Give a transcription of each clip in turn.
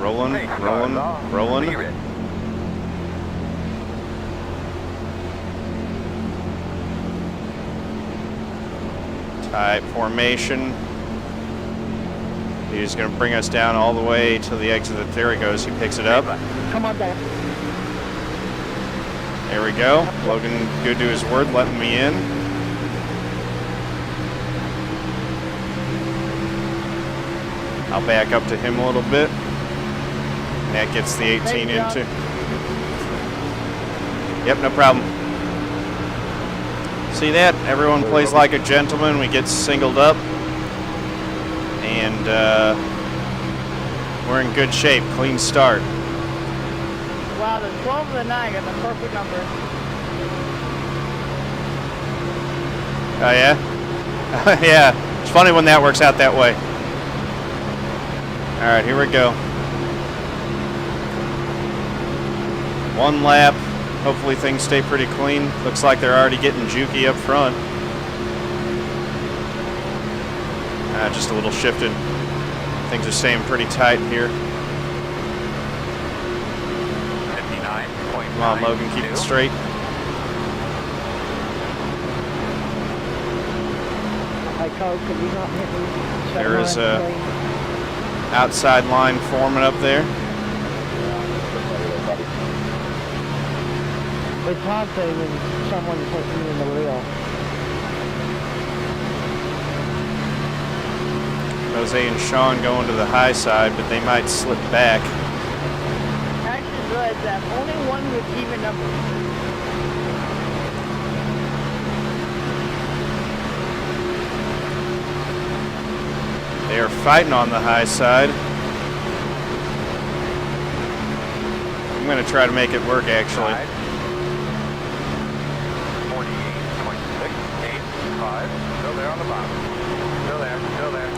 Rolling, rolling, rolling. Tight formation. He's going to bring us down all the way to the exit. There he goes. He picks it up. Come on down. There we go. Logan, good to his word, letting me in. I'll back up to him a little bit. And that gets the 18 into. Yep, no problem. See that? Everyone plays like a gentleman. We get singled up. And we're in good shape. Clean start. Wow, the 12 and the 9 got the perfect number. Oh, yeah? Yeah. It's funny when that works out that way. All right, here we go. One lap. Hopefully things stay pretty clean. Looks like they're already getting jukey up front. Just a little shifted. Things are staying pretty tight here. 59.9. Come on, Logan, keep it straight. There is a outside line forming up there. It's hard to when someone puts you in the wheel. Jose and Sean going to the high side, but they might slip back. I actually realized that only one with even numbers. They are fighting on the high side. I'm going to try to make it work, actually. 48.685. Still there on the bottom. Still there. Still there.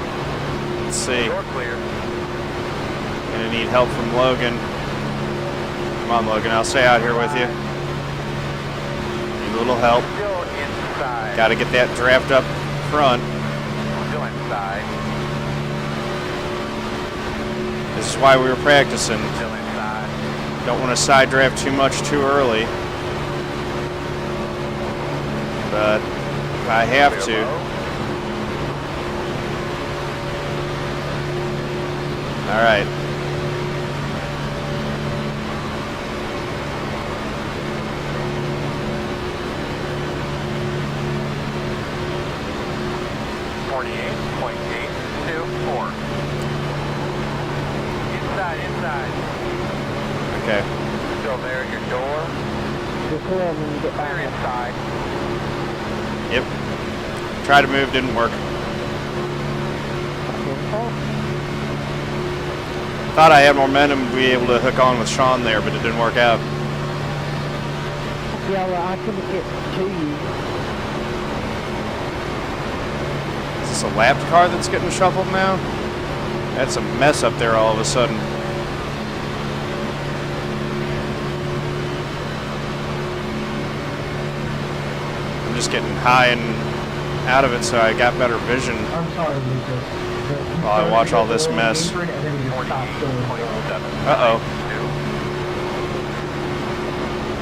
Let's see. Door clear. Gonna need help from Logan. Come on, Logan. I'll stay out here with you. Need a little help. Still inside. Got to get that draft up front. Still inside. This is why we were practicing. Still inside. Don't want to side draft too much too early. But if I have to. All right. Inside. Okay. Still there at your door. You're clear when you get Clear back. inside. Yep. Try to move, didn't work. Thought I had momentum to be able to hook on with Sean there, but it didn't work out. Yeah, well, I couldn't get to you. Is this a lapped car that's getting shuffled now? That's a mess up there all of a sudden. I'm just getting high and out of it so I got better vision. I'm sorry, Lucas. While I watch all this mess. Uh-oh.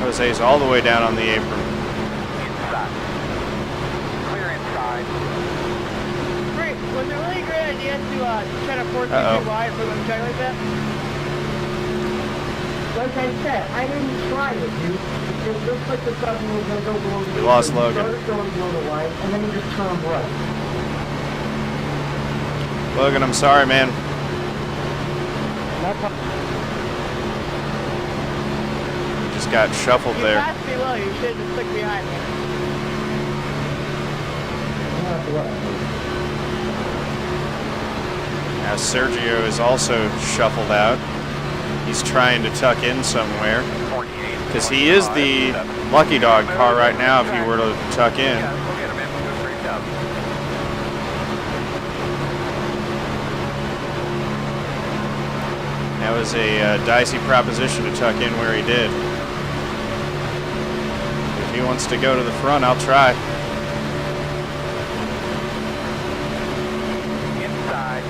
Jose's all the way down on the apron. Inside. Clear inside. Great. Was it a really great idea to try to force Uh-oh. you wide for them to try like that? Like I said, I didn't try it, dude. It looks like the button was going to go below the We lost line. Logan. It started going below the line, and then he just turned right. Logan, I'm sorry, man. Just got shuffled You there. passed below, you should have just stuck behind me. Now Sergio is also shuffled out. He's trying to tuck in somewhere. Because he is the lucky dog car right now if he were to tuck in. Yeah, go get him in. Do a great job. That was a dicey proposition to tuck in where he did. If he wants to go to the front, I'll try. Inside.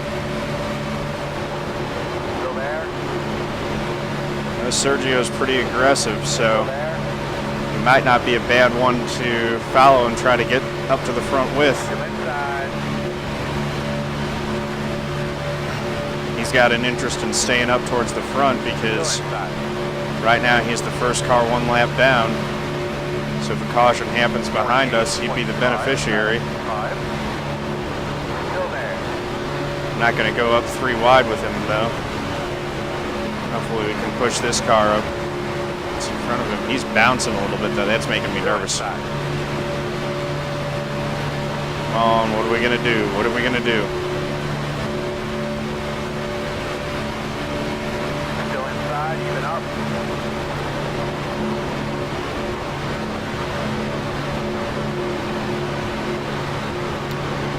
Still there. Sergio's pretty aggressive, so he might not be a bad one to follow and try to get up to the front with. He's got an interest in staying up towards the front because right now he's the first car 1 lap down. So if a caution happens behind us, he'd be the beneficiary. I'm not going to go up 3 wide with him though. Hopefully we can push this car up. It's in front of him. He's bouncing a little bit though. That's making me nervous. Come on, what are we going to do? What are we going to do? Still inside, even up.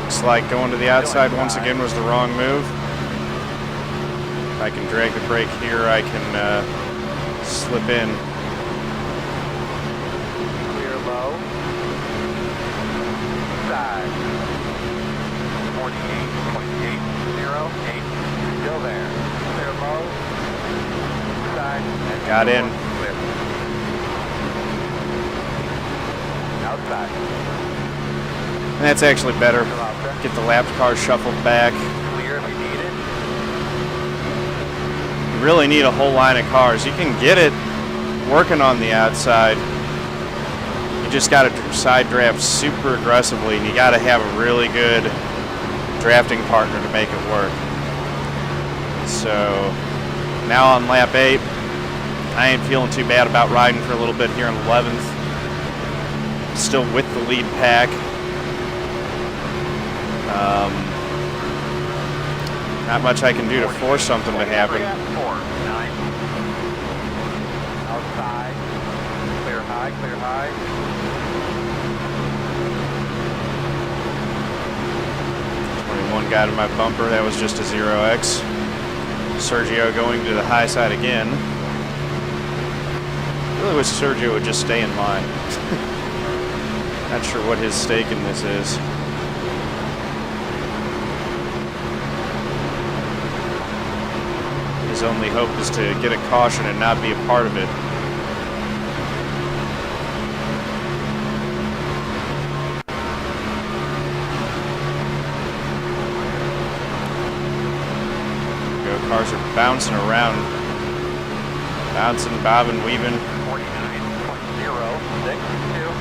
Looks like going to the outside once again was the wrong move. If I can drag the brake here, I can slip in. Clear low. Side. 48.808. Still there. Clear low. Side. And Got in. Clear. Outside. And that's actually better. Get the lapped car shuffled back. Clear if you need it. You really need a whole line of cars. You can get it working on the outside. You just got to side draft super aggressively, and you got to have a really good drafting partner to make it work. So now on lap 8, I ain't feeling too bad about riding for a little bit here in 11th. Still with the lead pack. Not much I can do to force something to happen. 4, 9. Outside. Clear high, clear high. 21 got in my bumper. That was just a 0X. Sergio going to the high side again. I really wish Sergio would just stay in line. Not sure what his stake in this is. His only hope is to get a caution and not be a part of it. Cars are bouncing around. Bouncing, bobbing, weaving. 49.062.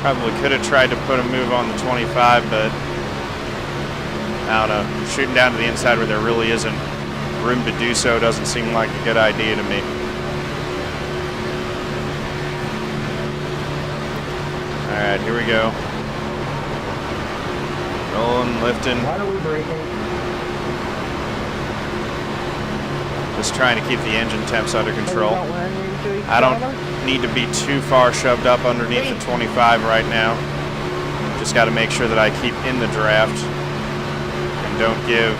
Probably could have tried to put a move on the 25, but I don't know. Shooting down to the inside where there really isn't room to do so doesn't seem like a good idea to me. All right, here we go. Rolling, lifting. Why are we braking? Just trying to keep the engine temps under control. I don't need to be too far shoved up underneath the 25 right now. Just got to make sure that I keep in the draft and don't give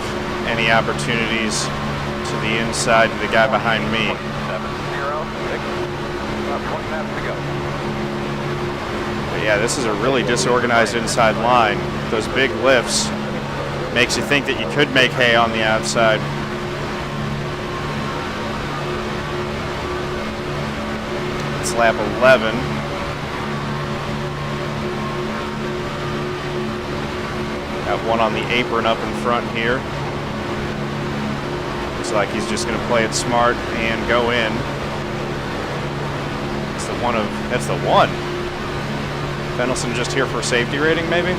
any opportunities to the inside to the guy behind me. 706. About 20 laps to go. But yeah, this is a really disorganized inside line. Those big lifts makes you think that you could make hay on the outside. It's lap 11. Got one on the apron up in front here. Looks like he's just going to play it smart and go in. That's the one. Fenelson just here for a safety rating, maybe?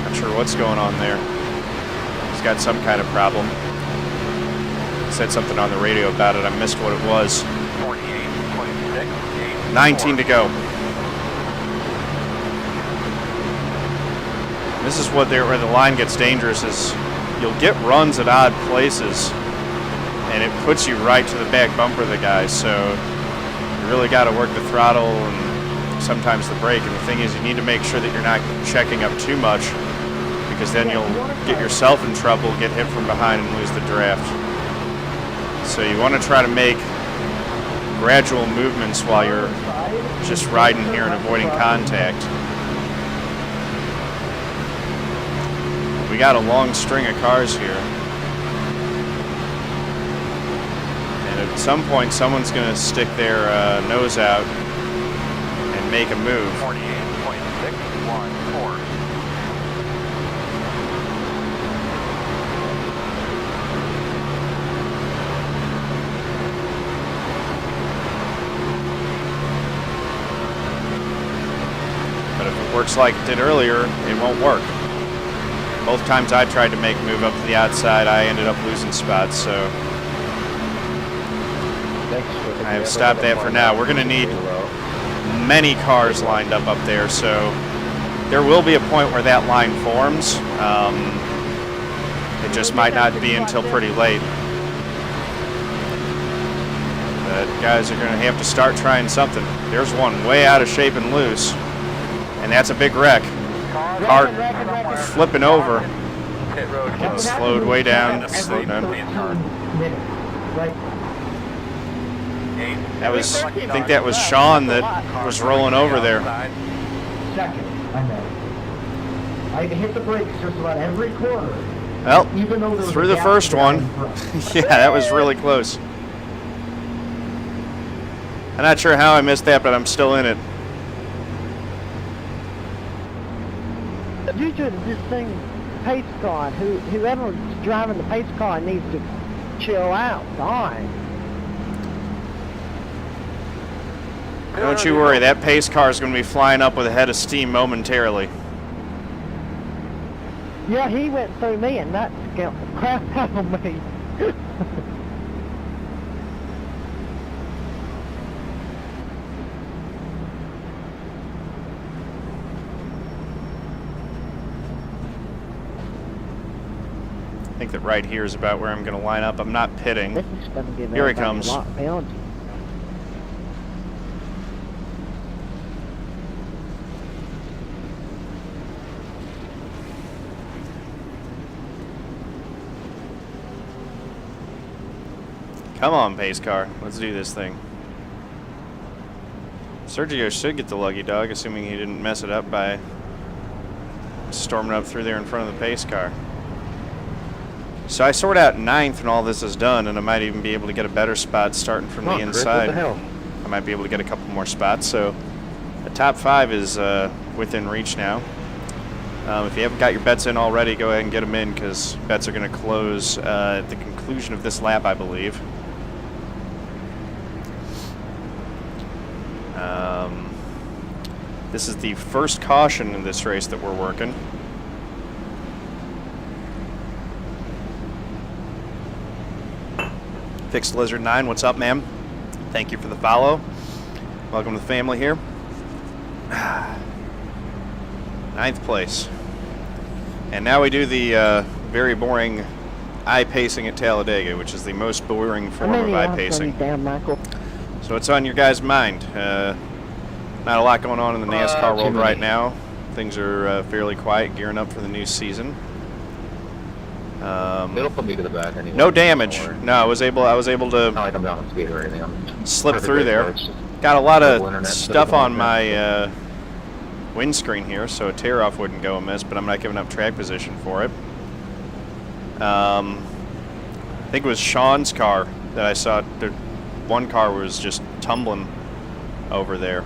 Not sure what's going on there. He's got some kind of problem. Said something on the radio about it. I missed what it was. 48.6. 19 to go. This is where the line gets dangerous is you'll get runs at odd places and it puts you right to the back bumper of the guy. So you really got to work the throttle and sometimes the brake. And the thing is you need to make sure that you're not checking up too much because then you'll get yourself in trouble, get hit from behind and lose the draft. So you want to try to make gradual movements while you're just riding here and avoiding contact. we got a long string of cars here. And at some point, someone's going to stick their nose out and make a move. 48.614. But if it works like it did earlier, it won't work. Both times I tried to make a move up to the outside, I ended up losing spots, so I have stopped that for now. We're going to need many cars lined up there, so there will be a point where that line forms. It just might not be until pretty late. But guys are going to have to start trying something. There's one way out of shape and loose, and that's a big wreck. Car flipping over. Pit road Getting slowed way down. Slowed down. That was, I think that was Sean that was rolling over there. Second, I know. I hit the brakes just about every corner. Well, Even though there was through a the gap first there one. in front. Yeah, that was really close. I'm not sure how I missed that, but I'm still in it. Due to this thing, pace car, whoever's driving the pace car needs to chill out. Fine. Don't you worry, that pace car is going to be flying up with a head of steam momentarily. Yeah, he went through me and that scared the crap out of me. I think that right here is about where I'm going to line up. I'm not pitting. This is going to give Here he everybody comes. a lot of penalty. Come on, pace car. Let's do this thing. Sergio should get the lucky dog, assuming he didn't mess it up by storming up through there in front of the pace car. So I sort out ninth when all this is done, and I might even be able to get a better spot starting from the inside. I might be able to get a couple more spots. So the top 5 is within reach now. If you haven't got your bets in already, go ahead and get them in, because bets are going to close at the conclusion of this lap, I believe. This is the first caution in this race that we're working. Fixed Lizard 9, what's up, ma'am? Thank you for the follow. Welcome to the family here. 9th place. And now we do the very boring I-pacing at Talladega, which is the most boring form of I-pacing. Damn, Michael. So what's on your guys' mind? Not a lot going on in the NASCAR world right now. Things are fairly quiet, gearing up for the new season. It'll put me to the back anyway. No damage. No, I was able to Not like I'm down on speed or anything. I'm slip through perfectly there. close. Got a lot Terrible of internet, stuff terrible on internet. my windscreen here, so a tear-off wouldn't go amiss, but I'm not giving up track position for it. I think it was Sean's car that I saw. One car was just tumbling over there.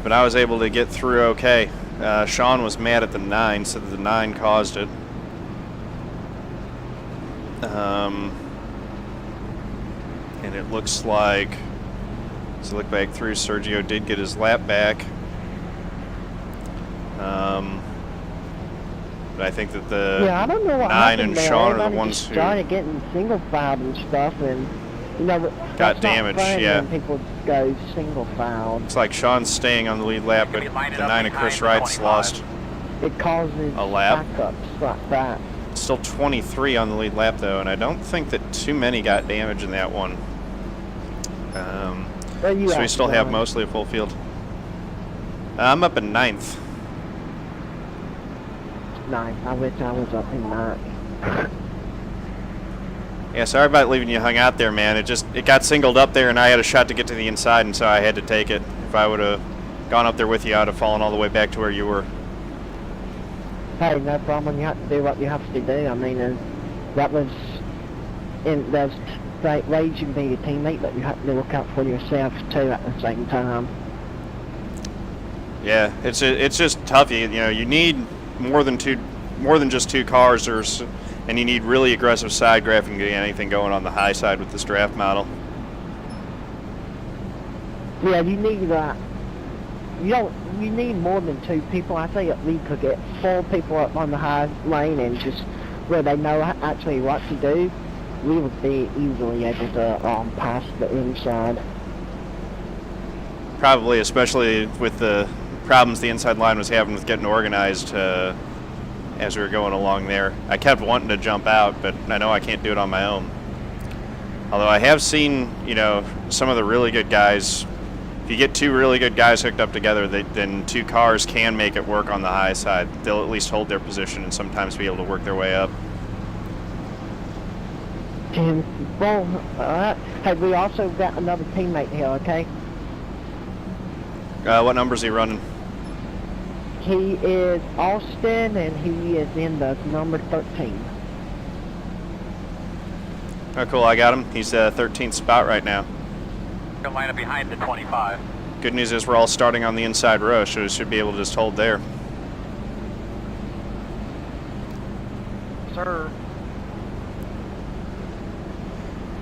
But I was able to get through okay. Sean was mad at the 9, so the 9 caused it. And it looks like, as I look back through, Sergio did get his lap back. But I think that the I don't know what 9 happened and there. Sean are the Everybody ones just who started getting single filed and stuff, and got that's damaged. Not fun Yeah, when people go single filed. looks like Sean's staying on the lead lap, but the 9 of Chris Wright's lost It causes a lap. backups like that. Still 23 on the lead lap though, and I don't think that too many got damage in that one. Where you So we at, still have John? mostly a full field. I'm up in 9th. Nice. I wish I was up in 9th. Yeah, sorry about leaving you hung out there, man. It got singled up there, and I had a shot to get to the inside, and so I had to take it. If I would have gone up there with you, I'd have fallen all the way back to where you were. Hey, no problem. You have to do what you have to do. I mean, that was raging being a teammate, but you have to look out for yourself too at the same time. Yeah, it's just tough. You know, you need more than just 2 cars, and you need really aggressive side drafting to get anything going on the high side with this draft model. Yeah, you need that. You need more than 2 people. I think we could get 4 people up on the high lane and just where they know actually what to do. We would be easily able to pass the inside. Probably, especially with the problems the inside line was having with getting organized as we were going along there. I kept wanting to jump out, but I know I can't do it on my own. Although I have seen, you know, some of the really good guys. If you get 2 really good guys hooked up together, then 2 cars can make it work on the high side. They'll at least hold their position and sometimes be able to work their way up. Well, hey, we also got another teammate here, okay? What number is he running? He is Austin, and he is in the number 13. Oh, cool, I got him. He's the 13th spot right now. He'll line up behind the 25. Good news is we're all starting on the inside row, so we should be able to just hold there. Sir.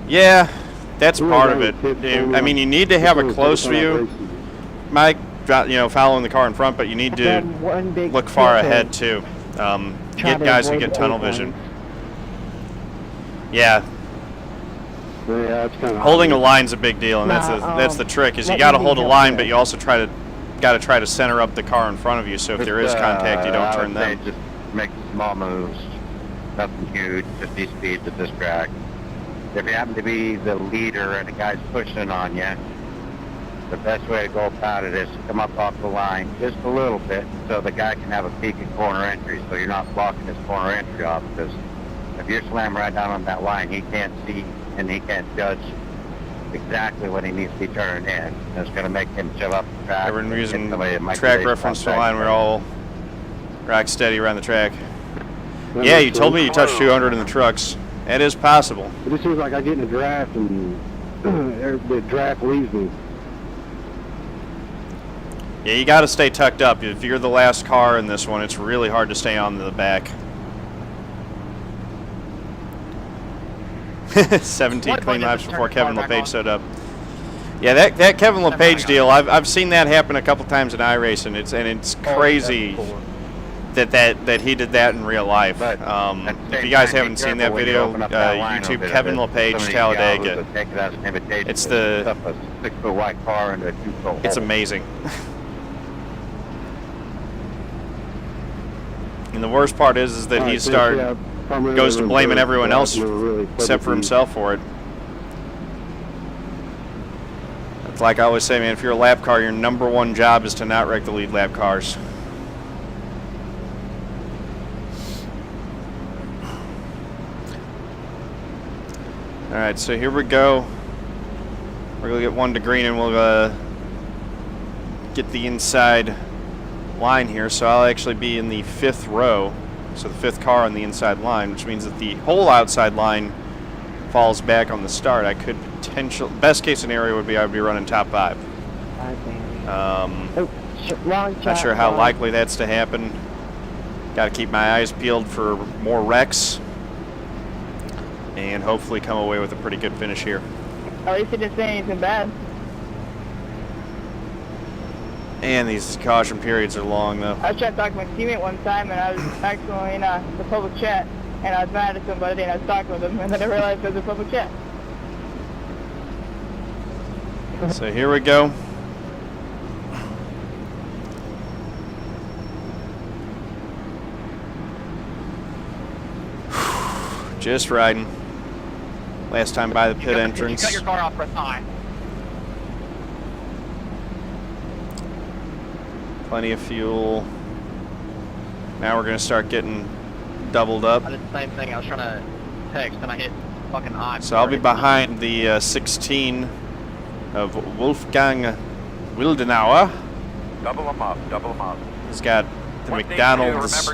Yeah, that's part of it. I mean, you need to have a close view, Mike, you know, following the car in front, but you need to look far ahead too. Get guys who get tunnel vision. Yeah. Holding a line's a big deal, and that's the trick. Is you got to hold a line, but you also got to try to center up the car in front of you. So if there is contact, you don't turn them. Just make small moves, nothing huge, just these speeds at this track. If you happen to be the leader and the guy's pushing on you, the best way to go about it is to come up off the line just a little bit so the guy can have a peek at corner entry, so you're not blocking his corner entry off, because if you're slamming right down on that line, he can't see and he can't judge exactly when he needs to be turning in. And it's going to make him chill up the track. Everyone using track reference to the line, we're all rock steady around the track. Yeah, you told me you touched 200 in the trucks. It is possible. It just seems like I get in a draft and the draft leaves me. Yeah, you got to stay tucked up. If you're the last car in this one, it's really hard to stay on the back. 17 clean laps before Kevin LePage showed up. Yeah, that Kevin LePage deal, I've seen that happen a couple times in iRacing. It's crazy that he did that in real life. If you guys haven't seen that video, YouTube Kevin LePage Talladega. It's the 6-foot wide car and a 2-foot. It's amazing. And the worst part is that he goes to blaming everyone else except for himself for it. It's like I always say, man, if you're a lap car, your number one job is to not wreck the lead lap cars. Alright, so here we go. We're going to get one to green and we'll get the inside line here. So I'll actually be in the 5th row. So the 5th car on the inside line, which means that the whole outside line falls back on the start. I could best case scenario would be I would be running top 5. Not sure how likely that's to happen. Got to keep my eyes peeled for more wrecks and hopefully come away with a pretty good finish here. At least it didn't say anything bad. And these caution periods are long, though. I was trying to talk to my teammate one time, and I was actually in the public chat, and I was mad at somebody, and I was talking with him, and then I realized it was a public chat. So here we go. Just riding. Last time by the pit entrance. You cut your car off for a time. Plenty of fuel. Now we're going to start getting doubled up. I did the same thing. I was trying to text and I hit fucking I. So I'll be behind the 16 of Wolfgang Wildenauer. Double them up, double them up. He's got the McDonald's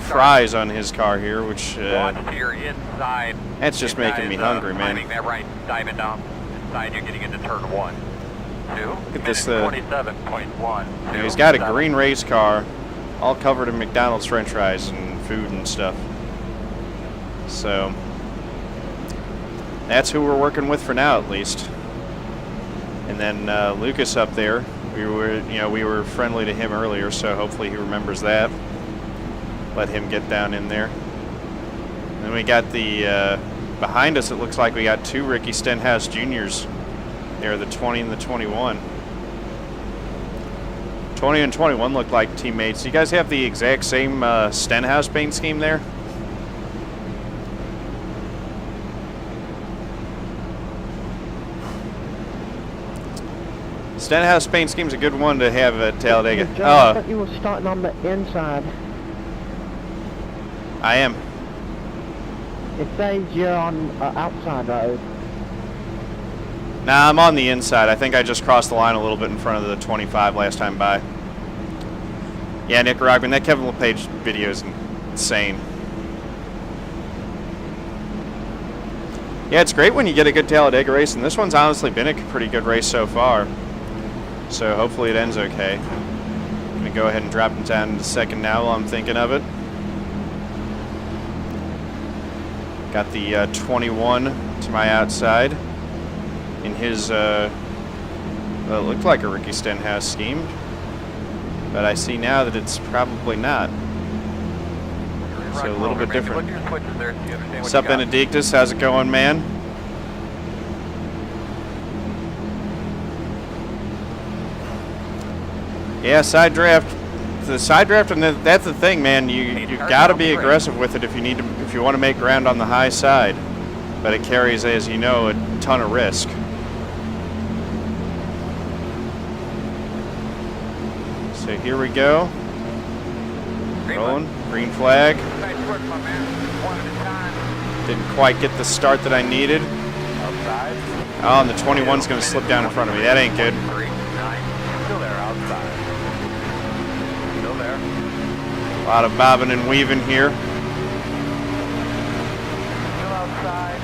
fries on his car here, which that's just making me hungry, man. That right, diving down inside, you're getting into turn 1. 2. Look at this. 27.1. He's got a green race car, all covered in McDonald's French fries and food and stuff. So that's who we're working with for now, at least. And then Lucas up there. We were friendly to him earlier, so hopefully he remembers that. Let him get down in there. Then we got the behind us. It looks like we got 2 Ricky Stenhouse Juniors. There, the 20 and the 21. 20 and 21 look like teammates. You guys have the exact same Stenhouse paint scheme there? Stenhouse paint scheme's a good one to have at Talladega. John, I thought you were starting on the inside. I am. It says you're on outside road. Nah, I'm on the inside. I think I just crossed the line a little bit in front of the 25 last time by. Yeah, Nicaraguan, that Kevin LePage video is insane. Yeah, it's great when you get a good Talladega race, and this one's honestly been a pretty good race so far. So hopefully it ends okay. I'm going to go ahead and drop him down to second now while I'm thinking of it. Got the 21 to my outside in his, well, it looked like a Ricky Stenhouse scheme, but I see now that it's probably not. So a little bit different. What's up, Benedictus? How's it going, man? Yeah, side draft. The side draft, and that's the thing, man. You've got to be aggressive with it if you want to make ground on the high side. But it carries, as you know, a ton of risk. So here we go. Rolling. Green flag. Didn't quite get the start that I needed. Oh, and the 21's going to slip down in front of me. That ain't good. A lot of bobbing and weaving here.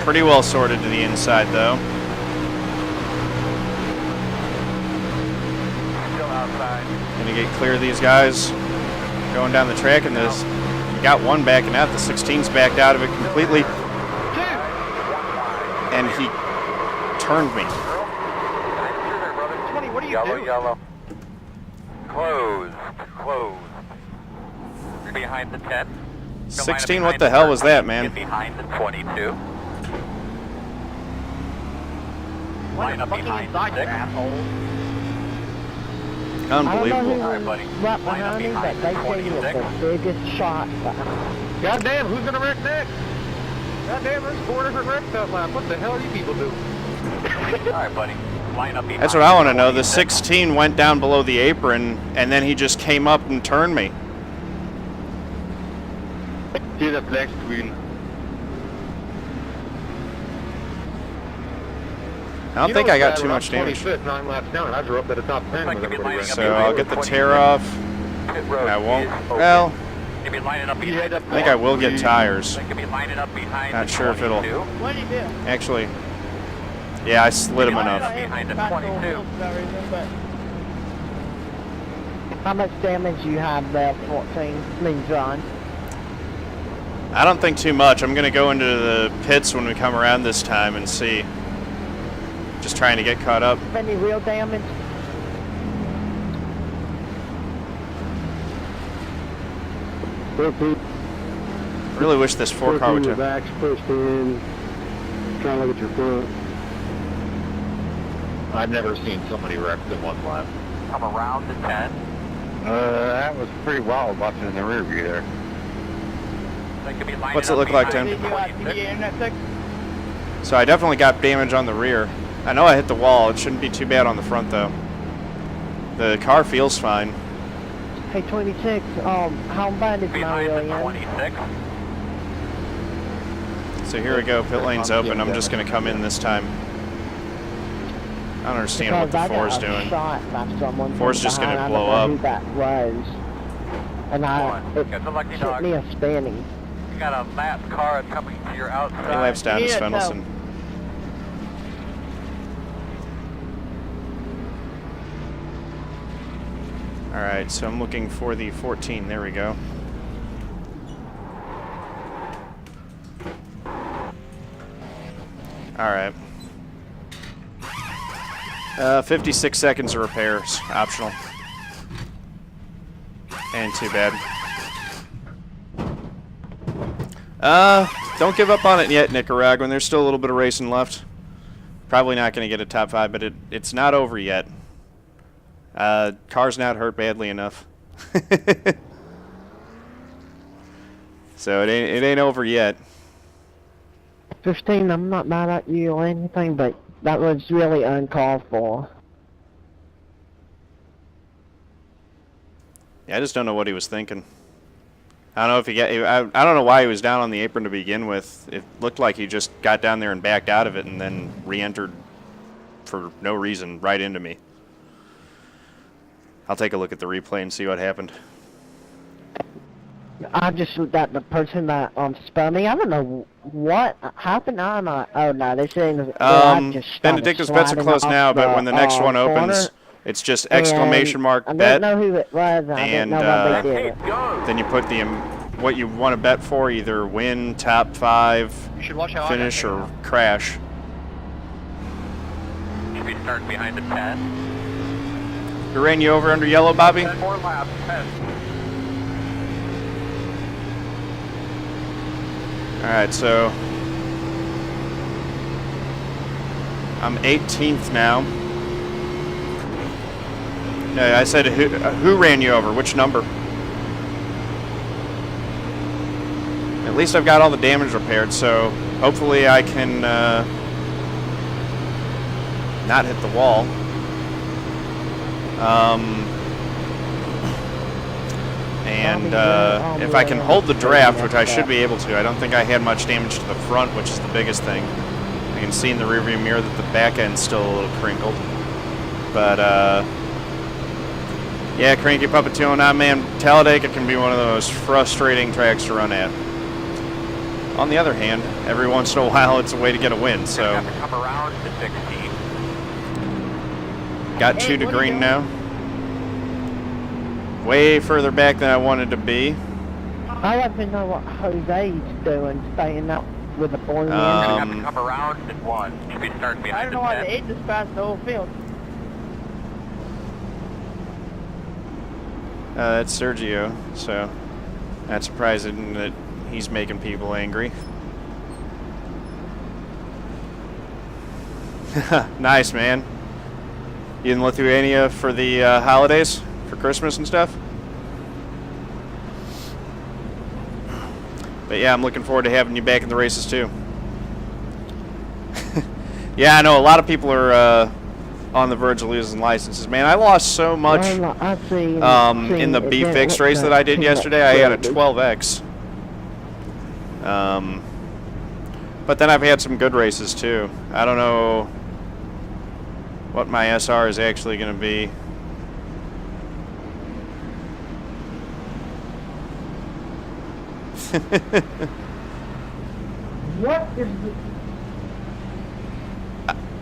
Pretty well sorted to the inside, though. Gonna get clear of these guys going down the track, and this you got one backing out. The 16's backed out of it completely, and he turned me. 20, what are you doing? Yellow. Closed. Behind the 10. 16, what the hell was that, man? Behind the 22. Line up behind the 6. Unbelievable. I don't know who was right behind me, but they say it was the biggest shot. Goddamn, who's gonna wreck next? Goddamn, there's 4 different wrecks that lap. What the hell are you people doing? Alright, buddy. Line up behind. That's what I want to know. The 16 went down below the apron, and then he just came up and turned me. See that next wheel. I don't think I got too much damage. 25th, 9 laps down, and I drove up at the top 10 with everybody wrecked. So I'll get the tear off. And I won't. Well, I think I will get tires. Not sure if it'll. What did you do? Actually, yeah, I slid him enough. How much damage you have there, 14? I mean, John. I don't think too much. I'm going to go into the pits when we come around this time and see. Just trying to get caught up. Any real damage? Really wish this 4-car would turn. Back's pushed in. Trying to look at your front. I've never seen so many wrecks in one lap. Come around the 10. That was pretty wild watching in the rear view there. What's it look like, Tim? So I definitely got damage on the rear. I know I hit the wall. It shouldn't be too bad on the front, though. The car feels fine. Hey, 26, how bad is Mario in? So here we go. Pit lane's open. I'm just going to come in this time. I don't understand what the Because I four is got doing. shot by someone from Four's just gonna behind. blow I don't know up. who that was. And it took me a spinning. You got a map car coming to your outside. How many laps down is Yeah, Fendelson? Alright, so I'm looking for the 14. There we go. Alright. 56 seconds of repairs. Optional. And too bad. Don't give up on it yet, Nicaraguan. There's still a little bit of racing left. Probably not going to get a top 5, but it's not over yet. Car's not hurt badly enough. So it ain't over yet. 15, I'm not mad at you or anything, but that was really uncalled for. Yeah, I just don't know what he was thinking. I don't know if he got. I don't know why he was down on the apron to begin with. It looked like he just got down there and backed out of it, and then re-entered for no reason right into me. I'll take a look at the replay and see what happened. I just looked at the person that spun me. I don't know what happened. I'm like, oh no, this ain't. Benedictus bets are closed now, but when the next one opens, it's just exclamation mark I bet. don't know who it was. I didn't know when they did it. Then you put the what you want to bet for, either win, top 5, You should watch how finish, I or crash. Should be starting behind the 10. Who ran you over under yellow, Bobby? 10 more laps. 10. Alright, so I'm 18th now. No, I said who ran you over? Which number? At least I've got all the damage repaired, so hopefully I can not hit the wall. And if I can hold the draft, which I should be able to, I don't think I had much damage to the front, which is the biggest thing. I can see in the rearview mirror that the back end's still a little crinkled. But, yeah, Cranky Puppet 209, man, Talladega can be one of those frustrating tracks to run at. On the other hand, every once in a while, it's a way to get a win, so. Have to come around to 16. Got 2 to green now. Way further back than I wanted to be. I don't even know what Jose's doing, staying up with the boy. Have to come around at 1. Should be starting I behind don't know the why 10. they ate this past the whole field. That's Sergio, so not surprising that he's making people angry. Nice, man. You in Lithuania for the holidays? For Christmas and stuff? But yeah, I'm looking forward to having you back in the races too. Yeah, I know a lot of people are on the verge of losing licenses. Man, I lost so much in the B Fixed race that I did yesterday. I had a 12X. But then I've had some good races too. I don't know what my SR is actually going to be. What is the...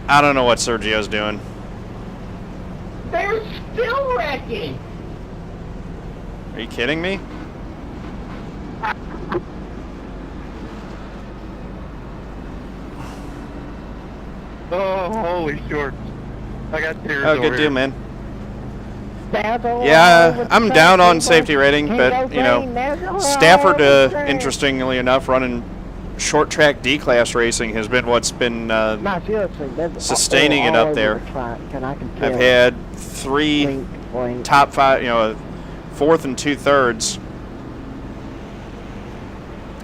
I don't know what Sergio's doing. They're still wrecking! Are you kidding me? Oh, holy shorts. I got tears Oh, over good here. deal, man. Yeah, I'm down on safety rating, but, you know, Stafford, interestingly enough, running short track D-class racing has been what's been sustaining it up there. I've had 3 top 5, you know, 4th and 2/3,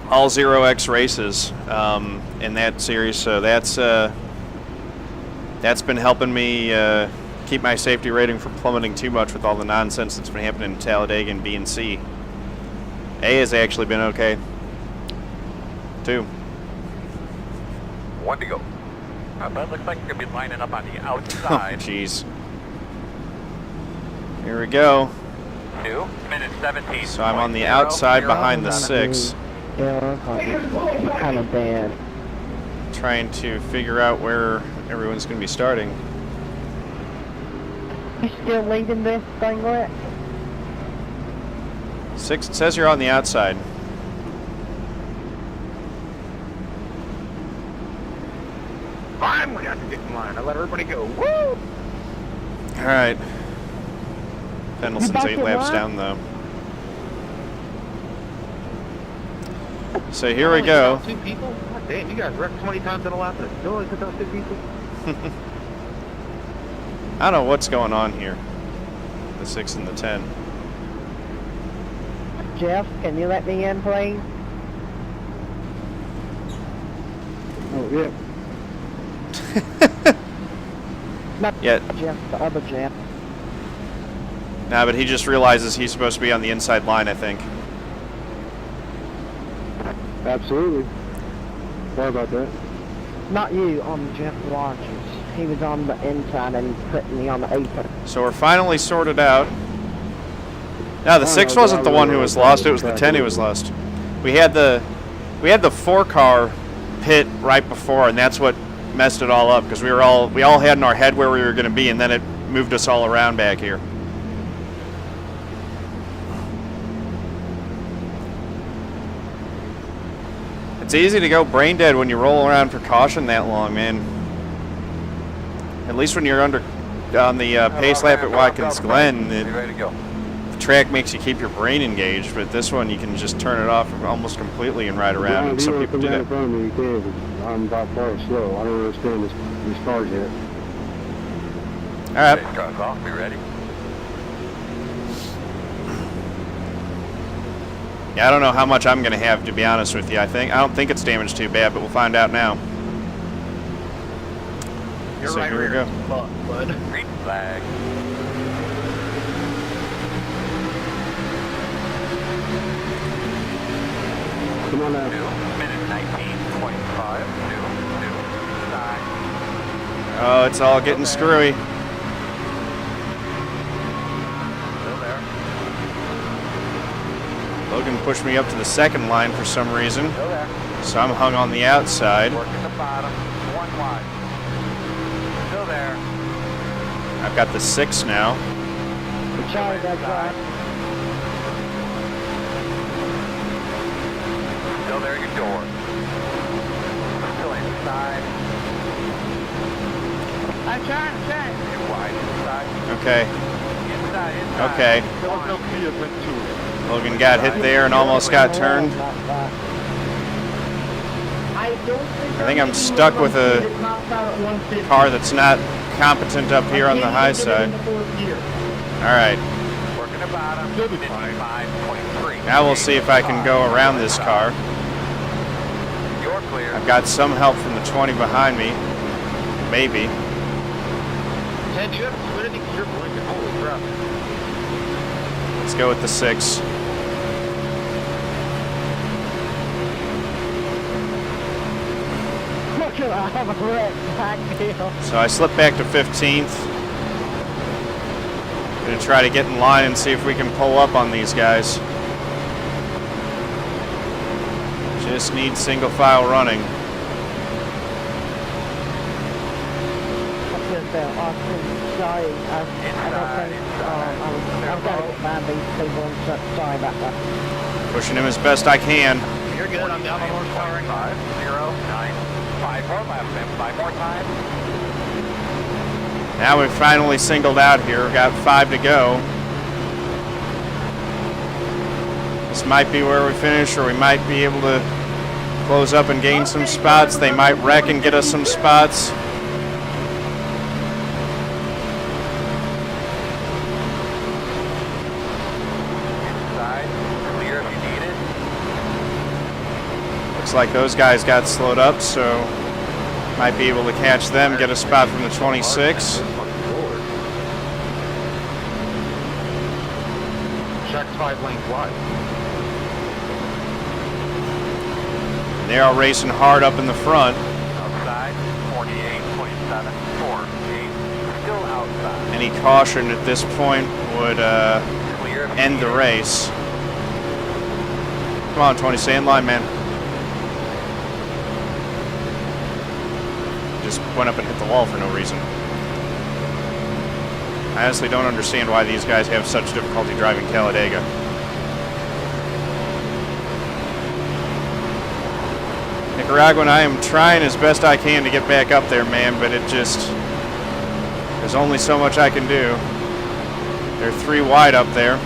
all 0X races in that series, so that's been helping me keep my safety rating from plummeting too much with all the nonsense that's been happening in Talladega and B and C. A has actually been okay, too. 1 to go. But it looks like you're going to be lining up on the Oh, outside. jeez. Here we go. 2 minutes 17. So I'm on the outside behind the 6, Yeah, kind of bad. trying to figure out where everyone's going to be starting. You still leading this thing, Rick? 6, it says you're on the outside. Finally, I can get in line. I let everybody go. Woo! All right. Pendleton's back 8 at laps what? down, though. So here we go. 2 people? God damn, you guys wrecked 20 times in a lap and it still only took out 2 people? I don't know what's going on here. The 6 and the 10. Jeff, can you let me in, please? Oh, yeah. Not Yeah. Jeff, the other Jeff. Nah, but he just realizes he's supposed to be on the inside line, I think. Absolutely. Sorry about that. Not you, on Jeff Rogers. He was on the inside and put me on the apron. So we're finally sorted out. No, the 6 wasn't the one who was lost, it was the 10 who was lost. We had the 4-car pit right before, and that's what messed it all up, because we all had in our head where we were going to be, and then it moved us all around back here. It's easy to go brain dead when you roll around for caution that long, man. At least when you're on the pace lap at Watkins Glen, Be ready to go. the track makes you keep your brain engaged, but this one you can just turn it off almost completely and ride around, and some people do that. I'm by far slow. I don't understand this cars yet. All right. Pace car's off. Be ready. Yeah, I don't know how much I'm going to have, to be honest with you. I don't think it's damaged too bad, but we'll find out now. You're So right here we rear. go. Fuck, bud. Green flag. Come on 2 now. minutes 19.5. 2 side. Oh, it's all getting screwy. Still there. Logan pushed me up to the second line for some reason, Still there. so I'm hung on the outside. Working the bottom. 1 wide. Still there. I've got the 6 now. Charlie, that's right. Still there at your door. Still inside. I'm trying. Get wide inside. Okay, Inside. okay. Logan got hit there and almost got turned. I think I'm stuck with a car that's not competent up here on the high side. All right, Working the bottom. 55.3. now we'll see if I can go around this car. You're clear. I've got some help from the 20 behind me, maybe. Ted, do you have fluidity? Because you're blinking. Holy crap. Let's go with the 6. Look at that, I have a wreck back here. So I slipped back to 15th. Gonna try to get in line and see if we can pull up on these guys. Just need single file running. Austin, sorry, I don't think, I've got to get by these people and such. Sorry about that. Pushing him as best I can. You're good. I'm down on horsepower right now. 0, 9, 5 more laps, man. 5 more times. Now we've finally singled out here. We've got 5 to go. This might be where we finish, or we might be able to close up and gain some spots. They might wreck and get us some spots. Inside. Clear if you need it. Looks like those guys got slowed up, so might be able to catch them, get a spot from the 26. Track's 5 lanes wide. They're all racing hard up in the front. Outside. 48.5. any caution at this point would Clear of end the race. Come on, 20, stay in line, man. Just went up and hit the wall for no reason. I honestly don't understand why these guys have such difficulty driving Talladega. Nicaraguan, I am trying as best I can to get back up there, man, but it just, there's only so much I can do. They're 3 wide up there.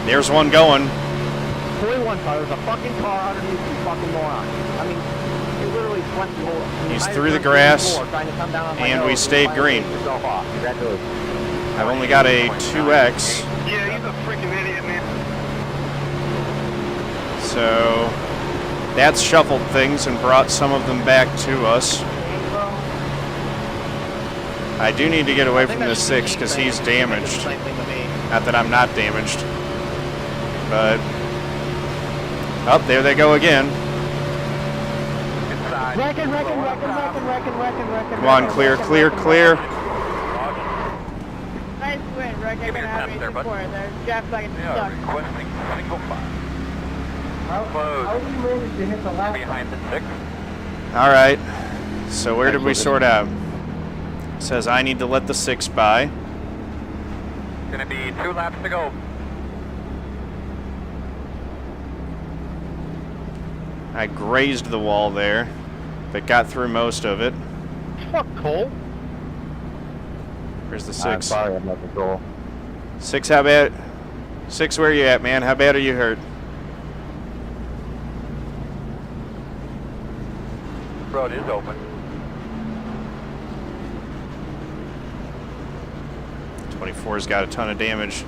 There's one going. 41 car, there's a fucking car underneath you fucking moron. I mean, you literally went more. He's through the grass, and we stayed green. I've only got a 2X. Yeah, he's a freaking idiot, man. So that's shuffled things and brought some of them back to us. I do need to get away from the 6 because he's damaged. Same thing to me. Not that I'm not damaged, but up there they go again. inside. Wrecking. Come on, clear. Nice win, Rick. I'm Give me gonna your have tap you there, bud. support. There's Jeff like Yeah, stuck. requesting single file. How Close. do you manage to hit the last Behind the 6. All right. So where did we sort out? It says I need to let the 6 by. Gonna be 2 laps to go. I grazed the wall there, but got through most of it. Fuck Cole. Where's the I'm 6? sorry, I'm not control. 6, how bad? 6, where you at, man? How bad are you hurt? Road is open. 24's got a ton of damage.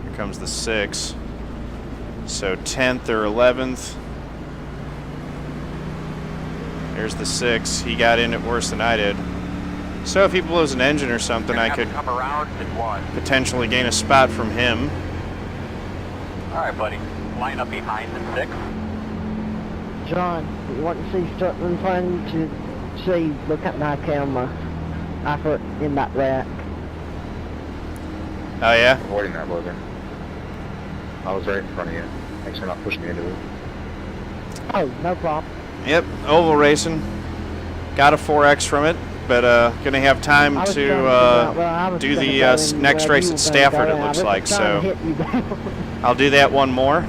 Here comes the 6. So 10th or 11th. There's the 6. He got in it worse than I did. So if he blows an engine or something, Gonna I have to could come around in 1. potentially gain a spot from him. All right, buddy. Line up behind the 6. John, you want to see something fun to see? Look at my camera. I put in that rack. Oh yeah? Avoiding that, Logan. I was right in front of you. Thanks for not pushing me into it. Oh, no problem. Yep, oval racing. Got a 4X from it, but gonna have time I was to trying figure out where I was do gonna the go and next where race you at were gonna Stafford, go, it and I looks was like. trying So to hit you down. I'll do that one more.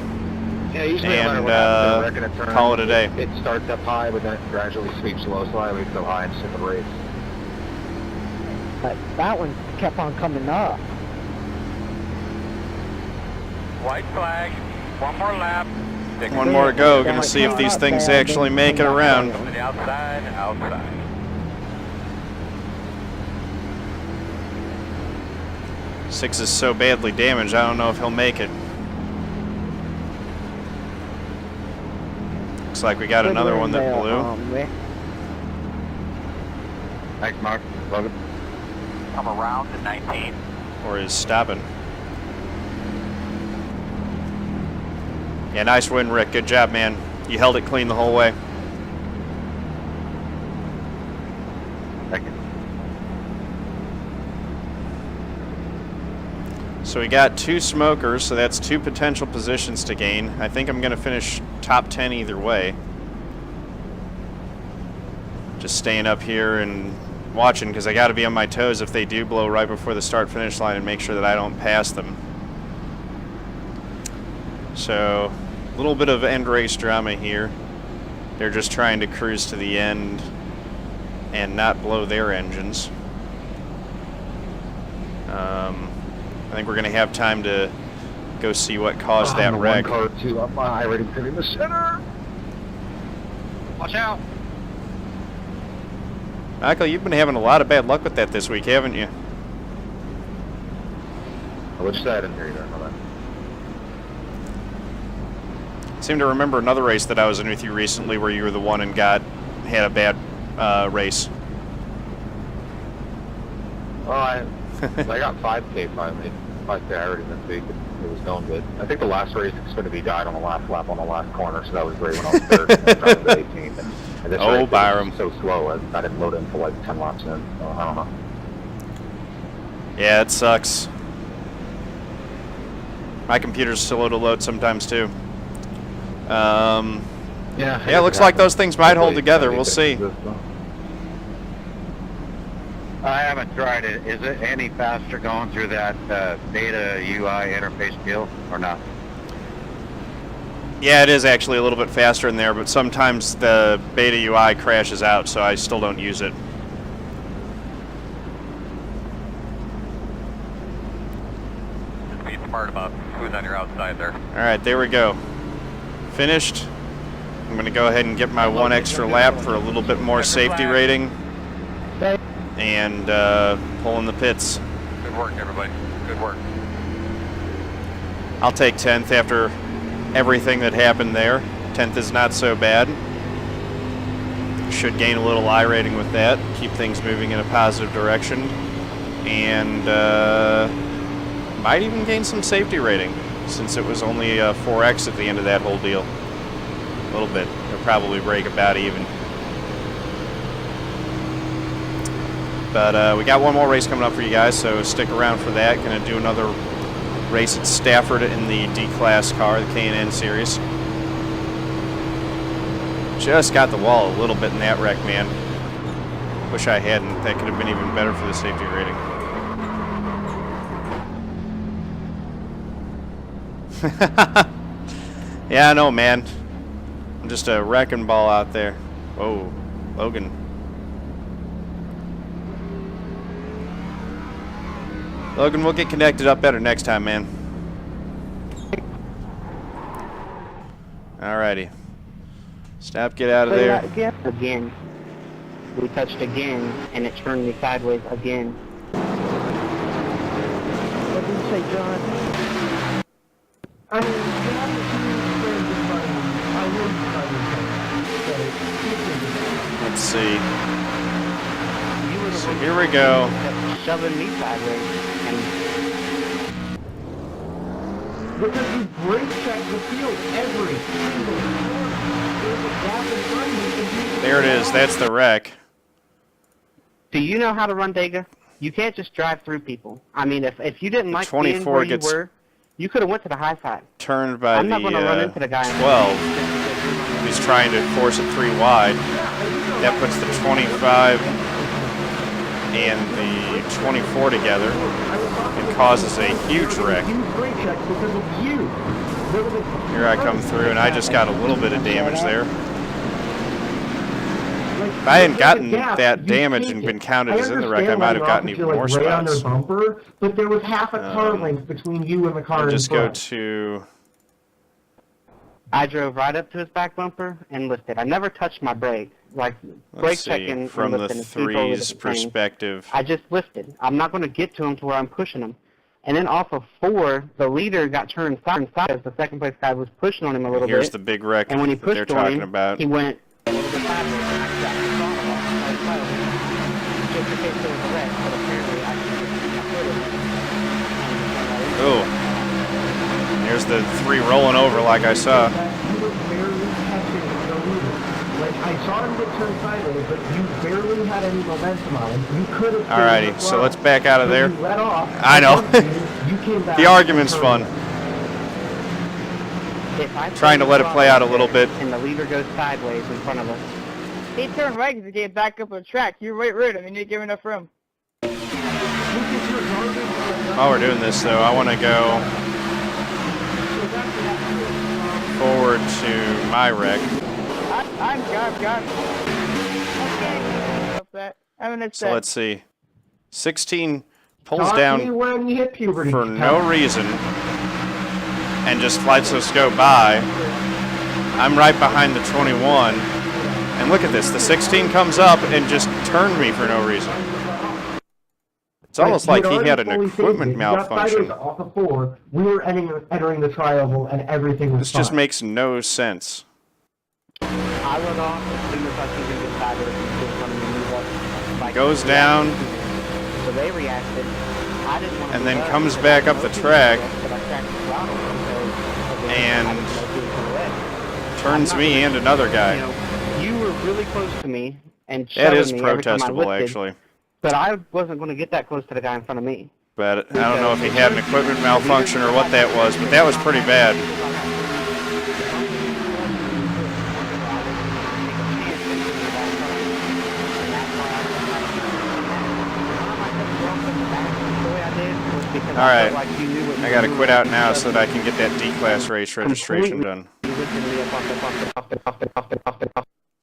Yeah, usually And, no matter what happens, I reckon it call it a day. It starts up high, but then it gradually sweeps low, so I leave go high and sit the race. But that one kept on coming up. White flag. 1 more lap. Stick One more to go. Gonna see if these things actually make it around. to the outside. Outside. Six is so badly damaged, I don't know if he'll make it. Looks like we got another one that blew. Rick. Thanks, Mark. Logan. Come around to 19. Or is stopping. Yeah, nice win, Rick. Good job, man. You held it clean the whole way. Thank you. So we got 2 smokers, so that's 2 potential positions to gain. I think I'm going to finish top 10 either way. Just staying up here and watching because I got to be on my toes if they do blow right before the start-finish line and make sure that I don't pass them. So a little bit of end race drama here. They're just trying to cruise to the end and not blow their engines. I think we're going to have time to go see what caused that wreck. One car, 2 up my iRacing pin in the center. Watch out. Michael, you've been having a lot of bad luck with that this week, haven't you? Which side? I didn't hear you there, my bad. I seem to remember another race that I was in with you recently where you were the one and had a bad race. Oh, I got 5K finally. 5K I already this week. It was going good. I think the last race is going to be died on the last lap on the last corner, so that was great when I was third. I was 18th. And this Oh, race Byram. was so slow. I didn't load in for like 10 laps in. So I don't know. Yeah, it sucks. My computer's slow to load sometimes too. Yeah, it looks like those things might hold together. We'll see. I haven't tried it. Is it any faster going through that beta UI interface deal or not? Yeah, it is actually a little bit faster in there, but sometimes the beta UI crashes out, so I still don't use it. Just be smart about who's on your outside there. Alright, there we go. Finished. I'm going to go ahead and get my one extra lap for a little bit more safety rating. And pull in the pits. Good work, everybody. Good work. I'll take 10th after everything that happened there. 10th is not so bad. Should gain a little iRating with that. Keep things moving in a positive direction. And might even gain some safety rating, since it was only a 4X at the end of that whole deal. A little bit. They'll probably break about even. But we got one more race coming up for you guys, so stick around for that. Going to do another race at Stafford in the D-Class car, the K&N Series. Just got the wall a little bit in that wreck, man. Wish I hadn't. That could have been even better for the safety rating. Yeah, I know, man. I'm just a wrecking ball out there. Whoa, Logan. Logan, we'll get connected up better next time, man. Alrighty. Stop, get out of there. Again. We touched again, and it turned me sideways again. What did you say, John? I mean, you have to see I wouldn't Let's see. So here we go. Shoving me sideways. because you brake check the field every single time. There's a gap in front of you. There it is. That's the wreck. Do you know how to run Dega? You can't just drive through people. I mean, if you didn't like 24 being where you gets were, you could have went to the high side. Turned by I'm not going to run into the guy. 12. He's trying to force it 3 wide. That puts the 25 and the 24 together and causes a huge wreck. Here I come through, and I just got a little bit of damage there. If I hadn't gotten that damage and been counted as in the wreck, I might have gotten even more spots. But there was half a car length between you and the car in front. Just go to... I drove right up to his back bumper and lifted. I never touched my brake. Like, brake checking from and the lifting three's perspective. I just lifted. I'm not going to get to him to where I'm pushing him. And then off of 4, the leader got turned side as the second place guy was pushing on him a little bit. Here's the big wreck and when he that pushed they're talking him, about. He went a little bit sideways and I got just in case there was a wreck, but apparently I Oh. There's the 3 rolling over like I saw. I saw him get turned sideways, but you barely had any momentum on him. You could have. Alrighty, so let's back out of there. Let off. I know. You came back. The argument's fun. Trying to let it play out a little bit. And the leader goes sideways in front of us. He turned right to get back up on the track. You right rid him. You didn't give enough room. While we're doing this, though, I want to go forward to my wreck. I'm got it. So let's see. 16 pulls Talk down to me when you hit puberty. for no reason and just lets us go by. I'm right behind the 21. And look at this. The 16 comes up and just turned me for no reason. It's almost like he had an equipment malfunction. Off of 4, we were entering the tri-oval and everything was This just makes no sense. I went off as soon as I see him get sideways and move up. Like, Goes down. So they reacted. I didn't want to And then comes back up the track and turns me and another guy. You were really close to me and That is shoving me every time I protestable, lifted, actually. But I wasn't going to get that close to the guy in front of me. But I don't know if he had an equipment malfunction or what that was, but that was pretty bad. All right, I got to quit out now so that I can get that D-Class race registration done.